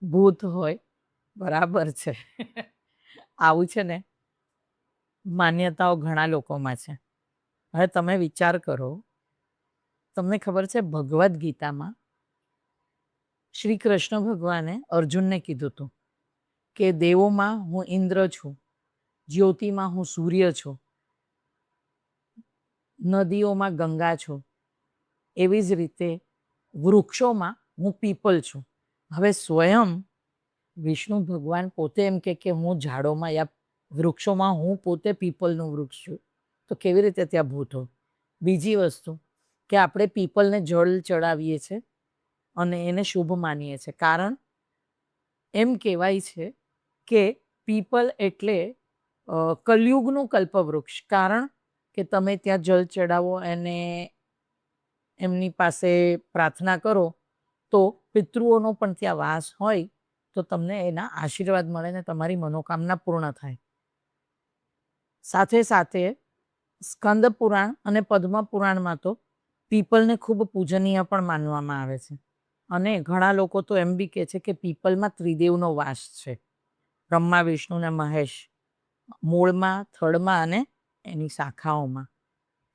ભૂત હોય, બરાબર છે. આવું છે ને, માન્યતાઓ ઘણા લોકોમાં છે. હવે તમે વિચાર કરો, તમને ખબર છે ભગવદ્ ગીતામાં શ્રી કૃષ્ણ ભગવાને અર્જુનને કીધું હતું કે દેવોમાં હું ઇન્દ્ર છું, જ્યોતિમાં હું સૂર્ય છું, નદીઓમાં ગંગા છું, એવી જ રીતે વૃક્ષોમાં હું પીપલ છું. હવે સ્વયં વિષ્ણુ ભગવાન પોતે એમ કે હું ઝાડોમાં યા વૃક્ષોમાં હું પોતે પીપલનું વૃક્ષ છું, તો કેવી રીતે ત્યાં ભૂત હોય? બીજી વસ્તુ કે આપણે પીપલને જળ ચડાવીએ છીએ અને એને શુભ માનીએ છીએ, કારણ એમ કહેવાય છે કે પીપલ એટલે કલયુગનું કલ્પવૃક્ષ. કારણ કે તમે ત્યાં જળ ચડાવો અને એમની પાસે પ્રાર્થના કરો તો પિતૃઓનો પણ ત્યાં વાસ હોય, તો તમને એના આશીર્વાદ મળે ને તમારી મનોકામના પૂર્ણ થાય. સાથે સાથે સ્કંદ પુરાણ અને પદ્મ પુરાણમાં તો પીપલને ખૂબ પૂજનીય પણ માનવામાં આવે છે. અને ઘણા લોકો તો એમ બી કહે છે કે પીપલમાં ત્રિદેવનો વાસ છે, બ્રહ્મા વિષ્ણુ ને મહેશ, મૂળમાં, થડમાં અને એની શાખાઓમાં.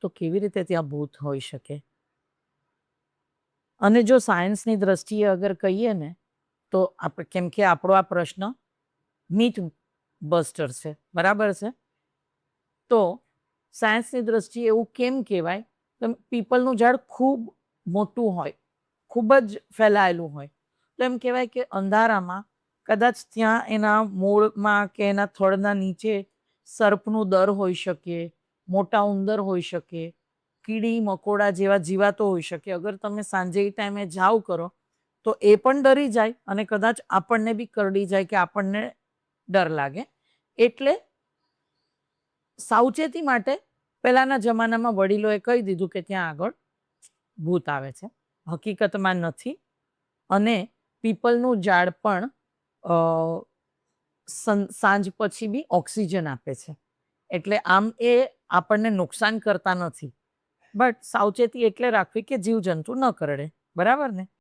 તો કેવી રીતે ત્યાં ભૂત હોઈ શકે? અને જો સાયન્સની દ્રષ્ટિએ અગર કહીએ ને, તો કેમ કે આપણો આ પ્રશ્ન મિથ બસ્ટર છે, બરાબર છે, તો સાયન્સની દ્રષ્ટિએ એવું કેમ કહેવાય કે પીપલનું ઝાડ ખૂબ મોટું હોય, ખૂબ જ ફેલાયેલું હોય, તો એમ કહેવાય કે અંધારામાં કદાચ ત્યાં એના મૂળમાં કે એના થડના નીચે સર્પનું દર હોઈ શકે, મોટા ઉંદર હોઈ શકે, કીડી મકોડા જેવા જીવાતો હોઈ શકે. અગર તમે સાંજે એ ટાઈમે જાવ કરો તો એ પણ ડરી જાય અને કદાચ આપણને બી કરડી જાય કે આપણને ડર લાગે. એટલે સાવચેતી માટે પહેલાના જમાનામાં વડીલોએ કહી દીધું કે ત્યાં આગળ ભૂત આવે છે. હકીકતમાં નથી. અને પીપલનું ઝાડ પણ સાંજ પછી બી ઓક્સિજન આપે છે, એટલે આમ એ આપણને નુકસાન કરતા નથી. બટ સાવચેતી એટલે રાખવી કે જીવજંતુ ન કરડે, બરાબર ને?